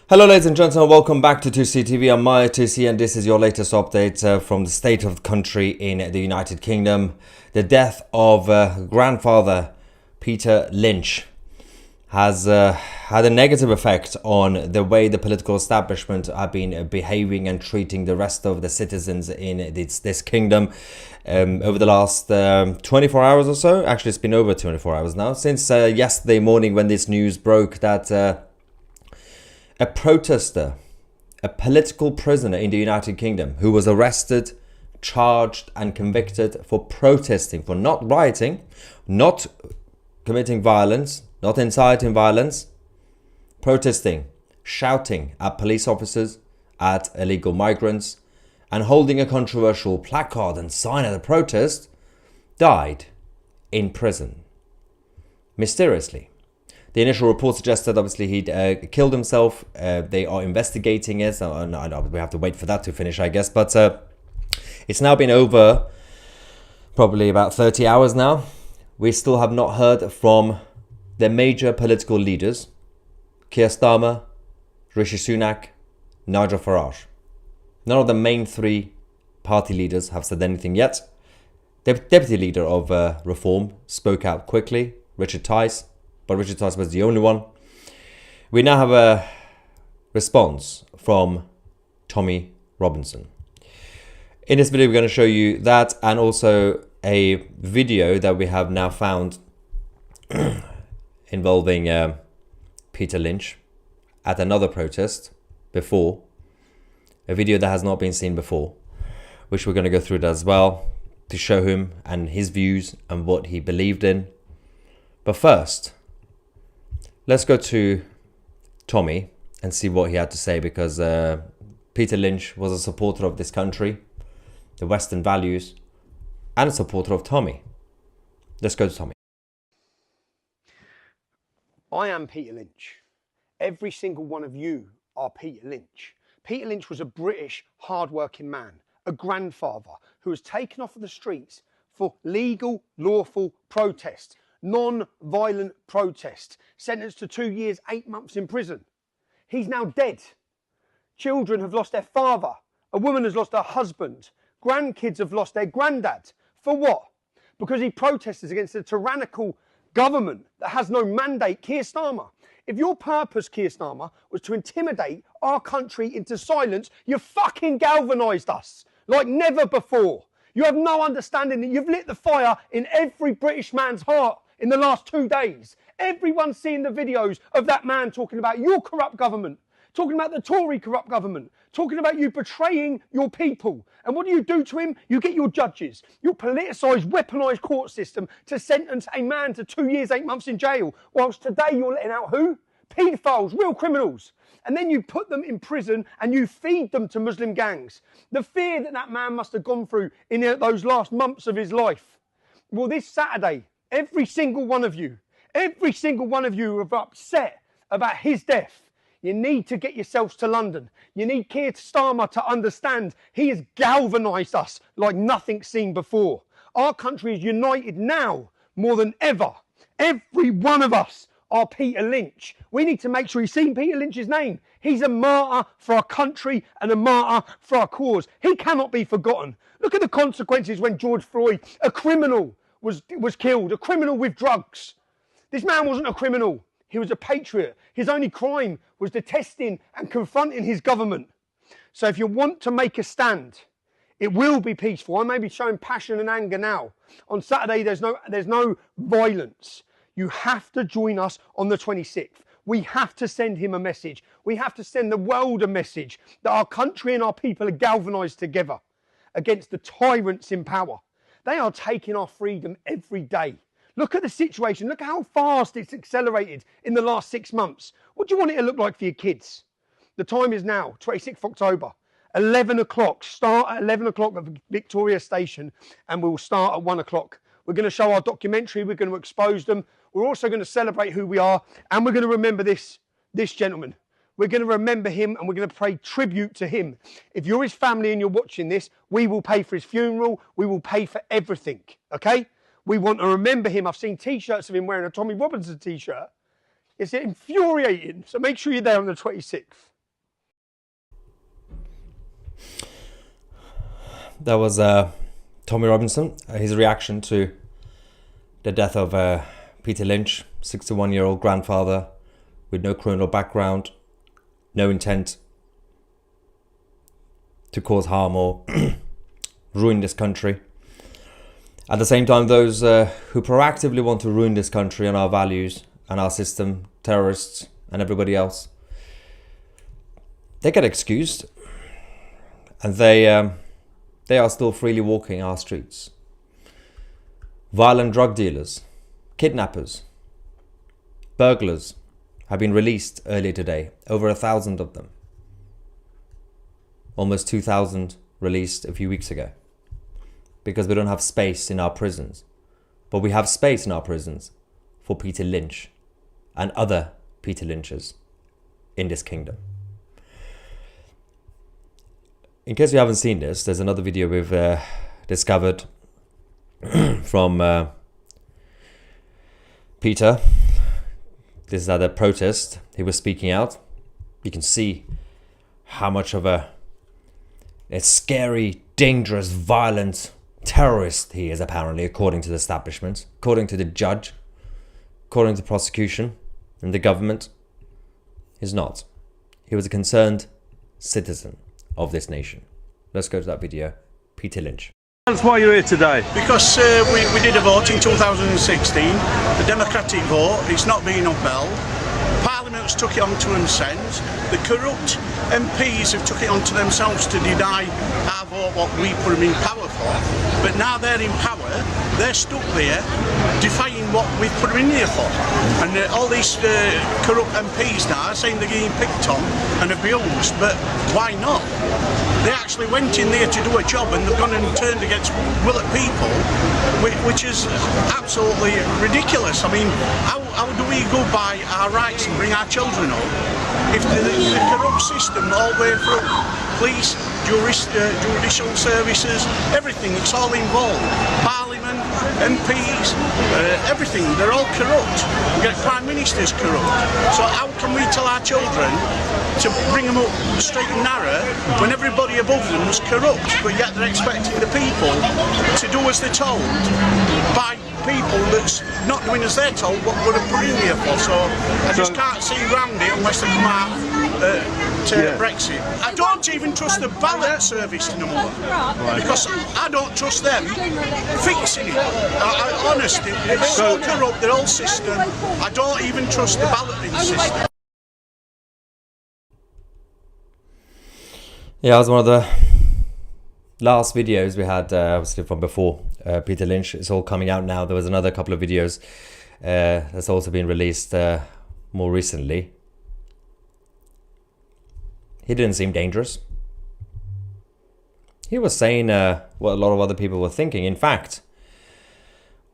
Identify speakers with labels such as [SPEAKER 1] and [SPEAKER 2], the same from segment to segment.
[SPEAKER 1] Hello ladies and gentlemen, welcome back to 2C TV. I'm Maya 2C and this is your latest update from the state of the country in the United Kingdom. The death of grandfather Peter Lynch has had a negative effect on the way the political establishment have been behaving and treating the rest of the citizens in this kingdom over the last 24 hours or so. Actually, it's been over 24 hours now, since yesterday morning when this news broke that a protester, a political prisoner in the United Kingdom who was arrested, charged and convicted for protesting, for not rioting, not committing violence, not inciting violence, protesting, shouting at police officers, at illegal migrants, and holding a controversial placard and sign at a protest, died in prison, mysteriously. The initial report suggested obviously he'd killed himself. They are investigating it. We have to wait for that to finish, I guess. But it's now been over probably about 30 hours now. We still have not heard from the major political leaders, Keir Starmer, Rishi Sunak, Nigel Farage. None of the main three party leaders have said anything yet. The deputy leader of Reform spoke out quickly, Richard Tice. But Richard Tice was the only one. We now have a response from Tommy Robinson. In this video, we're going to show you that and also a video that we have now found involving Peter Lynch at another protest before. A video that has not been seen before, which we're going to go through that as well to show him and his views and what he believed in. But first, let's go to Tommy and see what he had to say, because Peter Lynch was a supporter of this country, the Western values, and a supporter of Tommy. Let's go to Tommy.
[SPEAKER 2] I am Peter Lynch. Every single one of you are Peter Lynch. Peter Lynch was a British hard-working man, a grandfather who was taken off of the streets for legal, lawful protest. Non-violent protest, sentenced to 2 years, 8 months in prison. He's now dead. Children have lost their father. A woman has lost her husband. Grandkids have lost their granddad. For what? Because he protested against a tyrannical government that has no mandate. Keir Starmer. If your purpose, Keir Starmer, was to intimidate our country into silence, you fucking galvanised us like never before. You have no understanding that you've lit the fire in every British man's heart in the last 2 days. Everyone's seen the videos of that man talking about your corrupt government, talking about the Tory corrupt government, talking about you betraying your people. And what do to him? You get your judges, your politicised, weaponised court system to sentence a man to 2 years, 8 months in jail, whilst today you're letting out who? Paedophiles, real criminals. And then you put them in prison and you feed them to Muslim gangs. The fear that that man must have gone through in those last months of his life. Well, this Saturday, every single one of you who are upset about his death, you need to get yourselves to London. You need Keir Starmer to understand he has galvanised us like nothing seen before. Our country is united now more than ever. Every one of us are Peter Lynch. We need to make sure you've seen Peter Lynch's name. He's a martyr for our country and a martyr for our cause. He cannot be forgotten. Look at the consequences when George Floyd, a criminal, was killed, a criminal with drugs. This man wasn't a criminal. He was a patriot. His only crime was detesting and confronting his government. So if you want to make a stand, it will be peaceful. I may be showing passion and anger now. On Saturday, there's no violence. You have to join us on the 26th. We have to send him a message. We have to send the world a message that our country and our people are galvanised together against the tyrants in power. They are taking our freedom every day. Look at the situation. Look how fast it's accelerated in the last 6 months. What do you want it to look like for your kids? The time is now, 26th October, 11 o'clock. Start at 11 o'clock at Victoria Station and we'll start at 1 o'clock. We're going to show our documentary. We're going to expose them. We're also going to celebrate who we are. And we're going to remember this gentleman. We're going to remember him and we're going to pay tribute to him. If you're his family and you're watching this, we will pay for his funeral. We will pay for everything, okay? We want to remember him. I've seen T-shirts of him wearing a Tommy Robinson T-shirt. It's infuriating. So make sure you're there on the 26th.
[SPEAKER 1] That was Tommy Robinson, his reaction to the death of Peter Lynch, 61-year-old grandfather with no criminal background, no intent to cause harm or ruin this country. At the same time, those who proactively want to ruin this country and our values and our system, terrorists and everybody else, they get excused, and they are still freely walking our streets. Violent drug dealers, kidnappers, burglars have been released earlier today, over 1,000 of them. Almost 2,000 released a few weeks ago, because we don't have space in our prisons. But we have space in our prisons for Peter Lynch and other Peter Lynches in this kingdom. In case you haven't seen this, there's another video we've discovered from Peter. This is at a protest. He was speaking out. You can see how much of a scary, dangerous, violent terrorist he is, apparently, according to the establishment, according to the judge, according to the prosecution and the government. He's not. He was a concerned citizen of this nation. Let's go to that video. Peter Lynch.
[SPEAKER 3] That's why you're here today.
[SPEAKER 4] Because we did a vote in 2016, the democratic vote, it's not being upheld. Parliament's took it onto themselves. The corrupt MPs have took it onto themselves to deny our vote what we put them in power for. But now they're in power, they're stuck there defying what we've put them in here for. And all these corrupt MPs now are saying they're getting picked on and abused, but why not? They actually went in there to do a job and they've gone and turned against will of people, which is absolutely ridiculous. I mean, how do we go by our rights and bring our children up if the corrupt system all the way through, police, judicial services, everything, it's all involved. Parliament, MPs, everything, they're all corrupt. We get Prime Ministers corrupt. So how can we tell our children to bring them up straight and narrow when everybody above them is corrupt, but yet they're expecting the people to do as they're told by people that's not doing as they're told what we're putting here for. So I just can't see around it unless they come out to Brexit. I don't even trust the ballot service no more, because I don't trust them fixing it. Honestly, it's so corrupt, the whole system. I don't even trust the balloting system.
[SPEAKER 1] Yeah, it was one of the last videos we had, obviously from before Peter Lynch. It's all coming out now. There was another couple of videos that's also been released more recently. He didn't seem dangerous. He was saying what a lot of other people were thinking. In fact,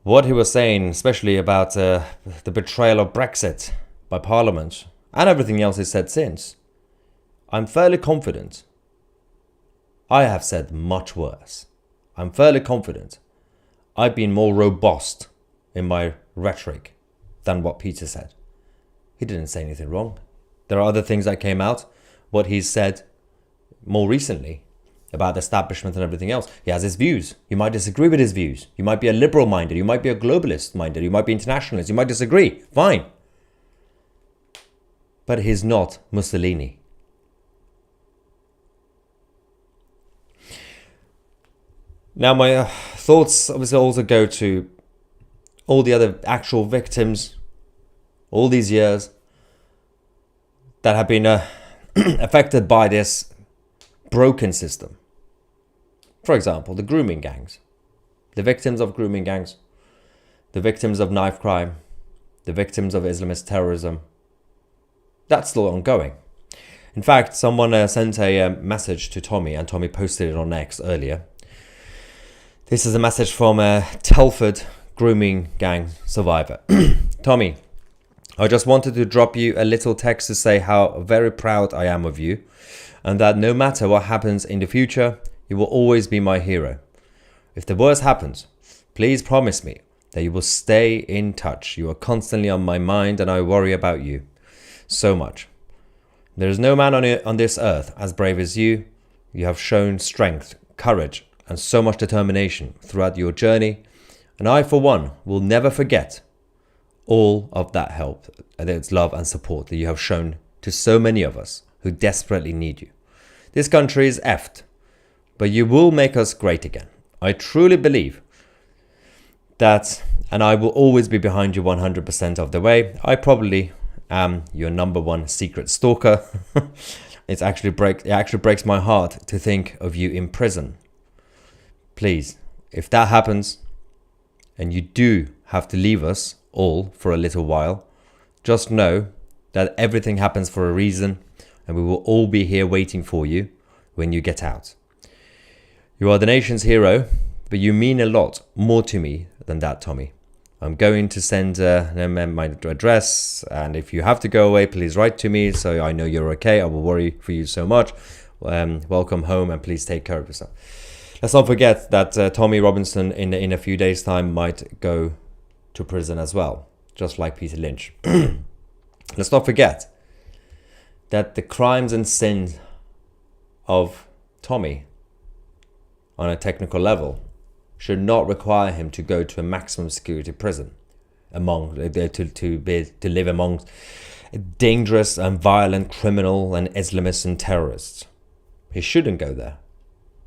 [SPEAKER 1] what he was saying, especially about the betrayal of Brexit by Parliament and everything else he's said since, I'm fairly confident. I have said much worse. I'm fairly confident I've been more robust in my rhetoric than what Peter said. He didn't say anything wrong. There are other things that came out, what he's said more recently about the establishment and everything else. He has his views. You might disagree with his views. You might be a liberal minded. You might be a globalist minded. You might be internationalist. You might disagree. Fine. But he's not Mussolini. Now, my thoughts obviously also go to all the other actual victims, all these years, that have been affected by this broken system. For example, the grooming gangs, the victims of grooming gangs, the victims of knife crime, the victims of Islamist terrorism. That's still ongoing. In fact, someone sent a message to Tommy, and Tommy posted it on X earlier. This is a message from a Telford grooming gang survivor. Tommy, I just wanted to drop you a little text to say how very proud I am of you, and that no matter what happens in the future, you will always be my hero. If the worst happens, please promise me that you will stay in touch. You are constantly on my mind and I worry about you so much. There is no man on this earth as brave as you. You have shown strength, courage, and so much determination throughout your journey. And I, for one, will never forget all of that help, and its love and support that you have shown to so many of us who desperately need you. This country is effed, but you will make us great again. I truly believe that, and I will always be behind you 100% of the way. I probably am your number one secret stalker. It actually breaks my heart to think of you in prison. Please, if that happens, and you do have to leave us all for a little while, just know that everything happens for a reason, and we will all be here waiting for you when you get out. You are the nation's hero, but you mean a lot more to me than that, Tommy. I'm going to send my address, and if you have to go away, please write to me so I know you're okay. I will worry for you so much. Welcome home, and please take care of yourself. Let's not forget that Tommy Robinson in a few days' time might go to prison as well, just like Peter Lynch. Let's not forget that the crimes and sins of Tommy on a technical level should not require him to go to a maximum security prison to live among dangerous and violent criminal and Islamists and terrorists. He shouldn't go there.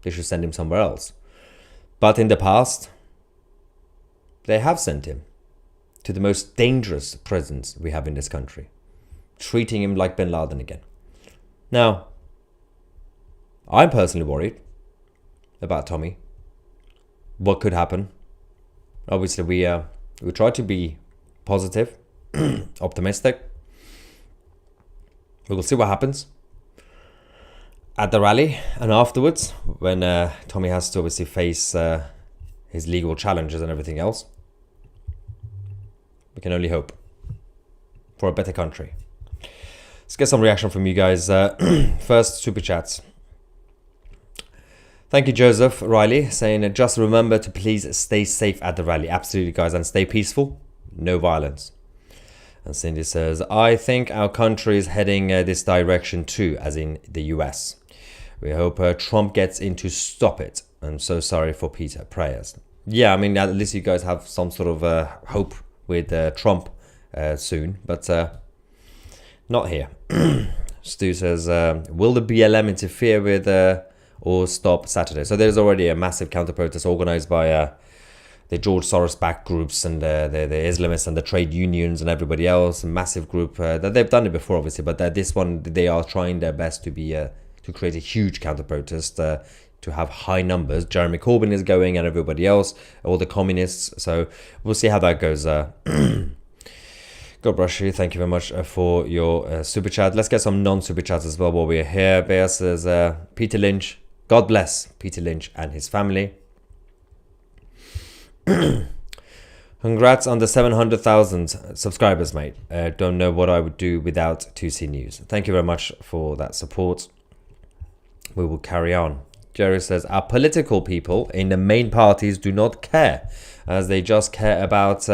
[SPEAKER 1] They should send him somewhere else. But in the past, they have sent him to the most dangerous prisons we have in this country, treating him like Bin Laden again. Now, I'm personally worried about Tommy. What could happen? Obviously, we try to be positive, optimistic. We will see what happens at the rally and afterwards, when Tommy has to obviously face his legal challenges and everything else. We can only hope for a better country. Let's get some reaction from you guys. First, super chats. Thank you, Joseph Riley, saying, just remember to please stay safe at the rally. Absolutely, guys, and stay peaceful. No violence. And Cindy says, I think our country is heading this direction too, as in the US. We hope Trump gets in to stop it. I'm so sorry for Peter. Prayers. Yeah, I mean, at least you guys have some sort of hope with Trump soon, but not here. Stu says, will the BLM interfere with or stop Saturday? So there's already a massive counter-protest organized by the George Soros-backed groups and the Islamists and the trade unions and everybody else. A massive group that they've done it before, obviously, but this one, they are trying their best to be to create a huge counter-protest, to have high numbers. Jeremy Corbyn is going and everybody else, all the communists. So we'll see how that goes. God bless you. Thank you very much for your super chat. Let's get some non-super chats as well while we're here. Bear says, Peter Lynch, God bless Peter Lynch and his family. Congrats on the 700,000 subscribers, mate. Don't know what I would do without 2C News. Thank you very much for that support. We will carry on. Jerry says, our political people in the main parties do not care, as they just care about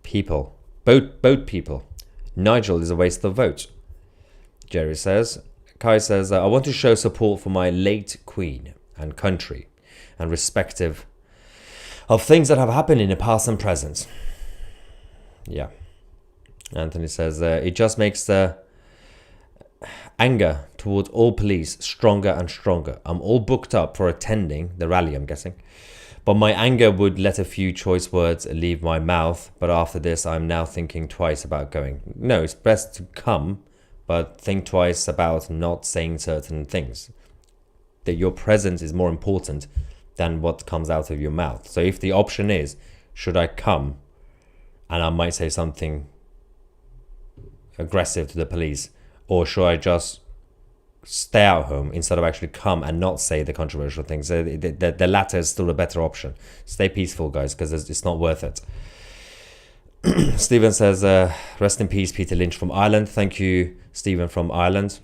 [SPEAKER 1] people. Boat people. Nigel is a waste of votes. Jerry says. Kai says, I want to show support for my late queen and country, and respective of things that have happened in the past and present. Yeah. Anthony says, it just makes the anger towards all police stronger and stronger. I'm all booked up for attending the rally, I'm guessing. But my anger would let a few choice words leave my mouth. But after this, I'm now thinking twice about going. No, it's best to come, but think twice about not saying certain things. That your presence is more important than what comes out of your mouth. So if the option is, should I come and I might say something aggressive to the police, or should I just stay at home instead of actually come and not say the controversial things? The latter is still a better option. Stay peaceful, guys, because it's not worth it. Stephen says, rest in peace, Peter Lynch from Ireland. Thank you, Stephen from Ireland.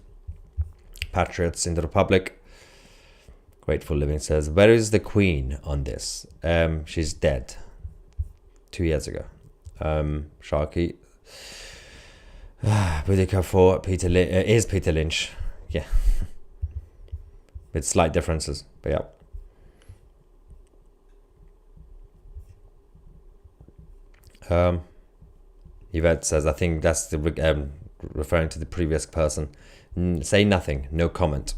[SPEAKER 1] Patriots in the Republic. Grateful Living says, where is the Queen on this? She's dead 2 years ago. Sharky. Boudica for Peter is Peter Lynch. Yeah. with slight differences. But yeah. Yvette says, I think that's the referring to the previous person. Say nothing, no comment.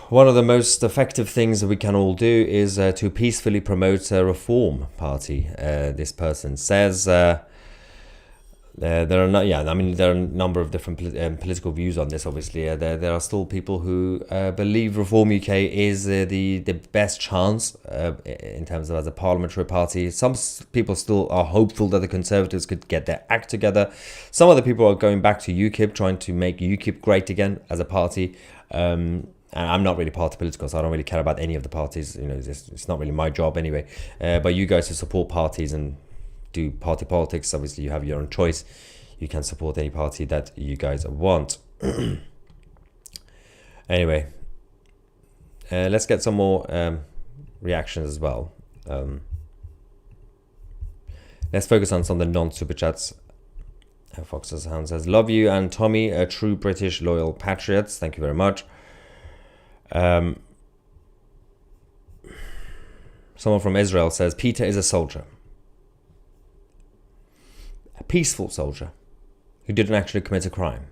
[SPEAKER 1] One of the most effective things that we can all do is to peacefully promote a reform party. This person says there are not. Yeah, I mean there are a number of different political views on this. Obviously, there are still people who believe Reform UK is the best chance in terms of as a parliamentary party. Some people still are hopeful that the Conservatives could get their act together. Some other people are going back to UKIP, trying to make UKIP great again as a party. And I'm not really party political, so I don't really care about any of the parties. You know, it's not really my job anyway. But you guys who support parties and do party politics, obviously you have your own choice. You can support any party that you guys want. Anyway, let's get some more reactions as well. Let's focus on some of the non-super chats. Fox's Hound says, love you and Tommy, a true British loyal patriots. Thank you very much. Someone from Israel says, Peter is a soldier. A peaceful soldier who didn't actually commit a crime.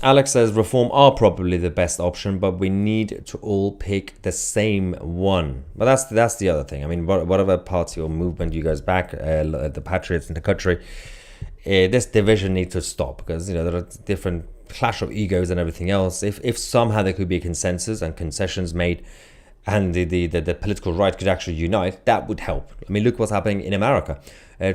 [SPEAKER 1] Alex says, reform are probably the best option, but we need to all pick the same one. But that's the other thing. I mean, whatever party or movement you guys back, the patriots in the country, this division needs to stop, because, you know, there are different clash of egos and everything else. If somehow there could be a consensus and concessions made, and the political right could actually unite, that would help. I mean, look what's happening in America.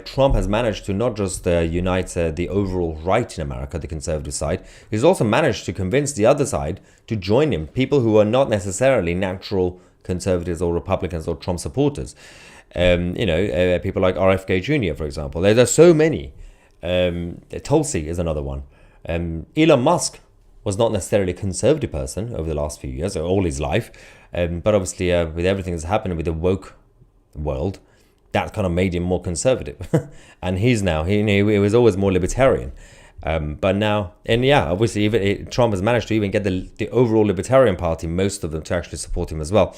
[SPEAKER 1] Trump has managed to not just unite the overall right in America, the conservative side, he's also managed to convince the other side to join him, people who are not necessarily natural conservatives or Republicans or Trump supporters. People like RFK Jr., for example. There's so many. Tulsi is another one. Elon Musk was not necessarily a conservative person over the last few years, or all his life, but obviously with everything that's happened with the woke world, that kind of made him more conservative. And he's now, he was always more libertarian. But now, and yeah, obviously even Trump has managed to even get the overall Libertarian Party, most of them, to actually support him as well.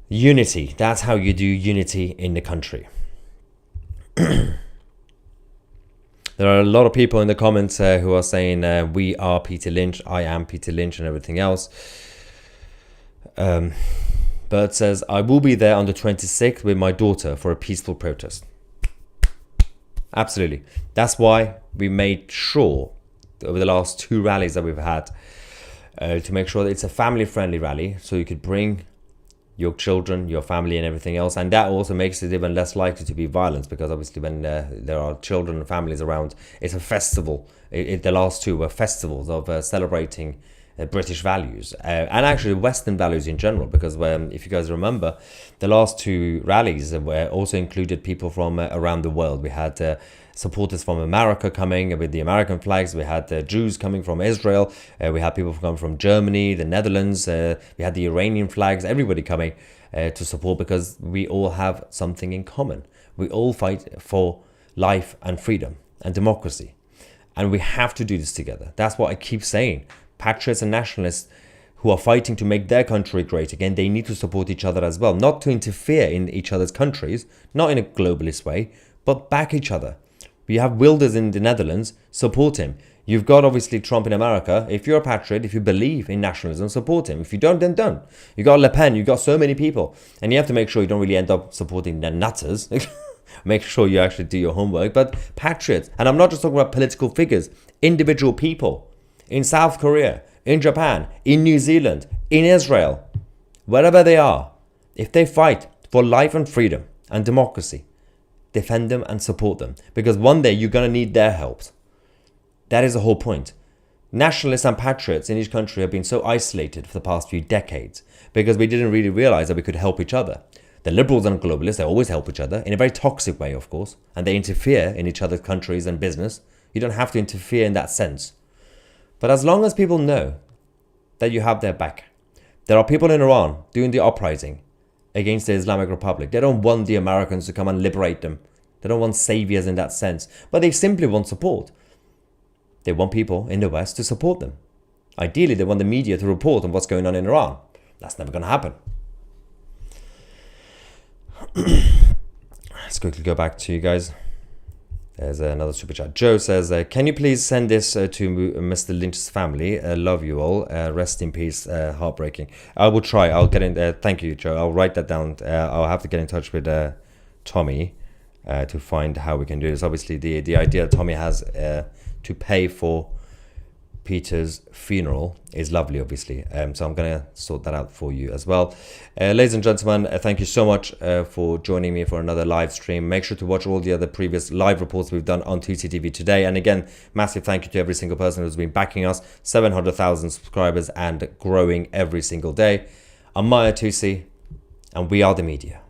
[SPEAKER 1] Unity, that's how you do unity in the country. There are a lot of people in the comments who are saying, we are Peter Lynch, I am Peter Lynch, and everything else. Bert says, I will be there on the 26th with my daughter for a peaceful protest. Absolutely. That's why we made sure over the last 2 rallies that we've had to make sure that it's a family-friendly rally, so you could bring your children, your family, and everything else. And that also makes it even less likely to be violence, because obviously when there are children and families around, it's a festival. The last 2 were festivals of celebrating British values and actually Western values in general, because if you guys remember, the last 2 rallies were also included people from around the world. We had supporters from America coming with the American flags. We had Jews coming from Israel. We had people coming from Germany, the Netherlands. We had the Iranian flags, everybody coming to support, because we all have something in common. We all fight for life and freedom and democracy. And we have to do this together. That's what I keep saying. Patriots and nationalists who are fighting to make their country great again, they need to support each other as well. Not to interfere in each other's countries, not in a globalist way, but back each other. We have Wilders in the Netherlands, support him. You've got obviously Trump in America. If you're a patriot, if you believe in nationalism, support him. If you don't, then don't. You got Le Pen, you got so many people. And you have to make sure you don't really end up supporting the nutters. Make sure you actually do your homework. But patriots, and I'm not just talking about political figures, individual people in South Korea, in Japan, in New Zealand, in Israel, wherever they are, if they fight for life and freedom and democracy, defend them and support them, because one day you're going to need their help. That is the whole point. Nationalists and patriots in each country have been so isolated for the past few decades because we didn't really realize that we could help each other. The liberals and globalists, they always help each other in a very toxic way, of course, and they interfere in each other's countries and business. You don't have to interfere in that sense. But as long as people know that you have their back, there are people in Iran doing the uprising, against the Islamic Republic. They don't want the Americans to come and liberate them. They don't want saviors in that sense. But they simply want support. They want people in the West to support them. Ideally, they want the media to report on what's going on in Iran. That's never going to happen. Let's quickly go back to you guys. There's another super chat. Joe says, can you please send this to Mr. Lynch's family? Love you all. Rest in peace. Heartbreaking. I will try. I'll get in. Thank you, Joe. I'll write that down. I'll have to get in touch with Tommy to find how we can do this. Obviously, the idea Tommy has to pay for Peter's funeral is lovely, obviously. So I'm going to sort that out for you as well. Ladies and gentlemen, thank you so much for joining me for another live stream. Make sure to watch all the other previous live reports we've done on TCTV today. And again, massive thank you to every single person who's been backing us. 700,000 subscribers and growing every single day. I'm Maya Tusi, and we are the media.